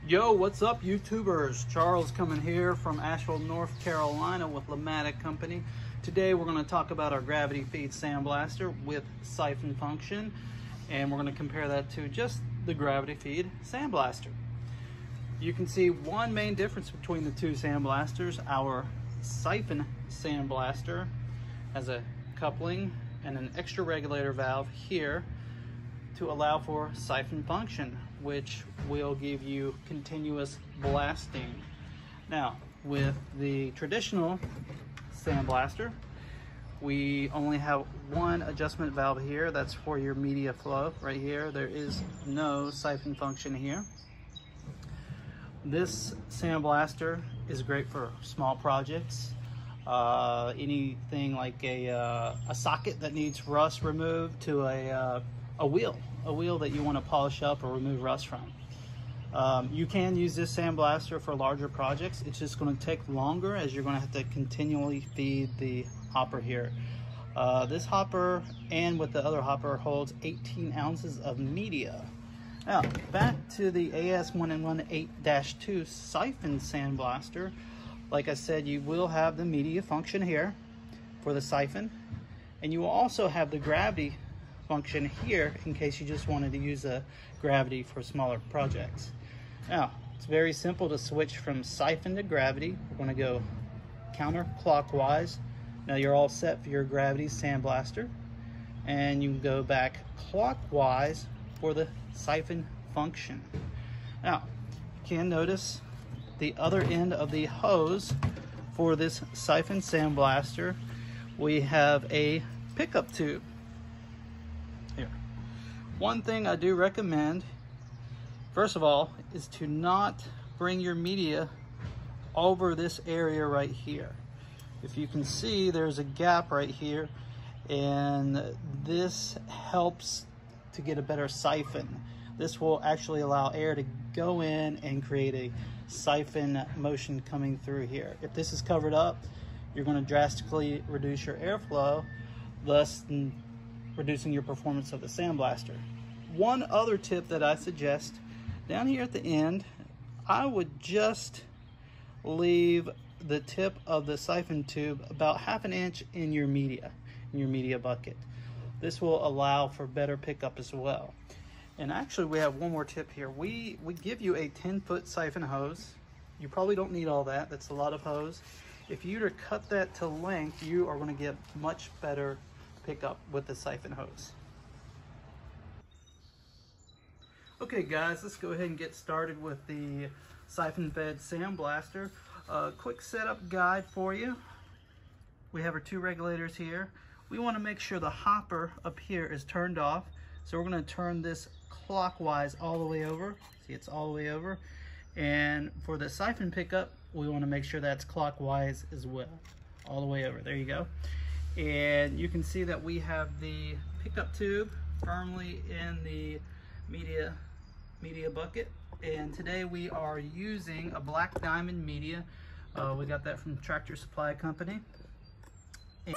Yo, what's up YouTubers? Charles coming here from Asheville, North Carolina with LEMATEC company. Today we're going to talk about our gravity feed sandblaster with siphon function, and we're going to compare that to just the gravity feed sandblaster. You can see one main difference between the two sandblasters. Our siphon sandblaster has a coupling and an extra regulator valve here to allow for siphon function, which will give you continuous blasting. Now, with the traditional sandblaster, we only have one adjustment valve here. That's for your media flow right here. There is no siphon function here. This sandblaster is great for small projects. Anything like a socket that needs rust removed to a wheel that you want to polish up or remove rust from. You can use this sandblaster for larger projects. It's just going to take longer, as you're going to have to continually feed the hopper here. This hopper, and with the other hopper, holds 18 ounces of media. Now, back to the as118-2 siphon sandblaster. Like I said, you will have the media function here for the siphon, and you will also have the gravity function here in case you just wanted to use a gravity for smaller projects. Now, it's very simple to switch from siphon to gravity. We're going to go counterclockwise. Now you're all set for your gravity sandblaster, and you can go back clockwise for the siphon function. Now, you can notice the other end of the hose for this siphon sandblaster. We have a pickup tube here. One thing I do recommend, first of all, is to not bring your media over this area right here. If you can see, there's a gap right here, and this helps to get a better siphon. This will actually allow air to go in and create a siphon motion coming through here. If this is covered up, you're going to drastically reduce your airflow, thus reducing your performance of the sandblaster. One other tip that I suggest, down here at the end, I would just leave the tip of the siphon tube about ½ inch in your media bucket. This will allow for better pickup as well. And actually, we have one more tip here. We give you a 10-foot siphon hose. You probably don't need all that. That's a lot of hose. If you were to cut that to length, you are going to get much better pickup with the siphon hose. Okay guys, let's go ahead and get started with the siphon fed sandblaster. Quick setup guide for you. We have our two regulators here. We want to make sure the hopper up here is turned off. So we're going to turn this clockwise all the way over. See, it's all the way over. And for the siphon pickup, we want to make sure that's clockwise as well. All the way over. There you go. And you can see that we have the pickup tube firmly in the media bucket. And today we are using a black diamond media. We got that from Tractor Supply Company. And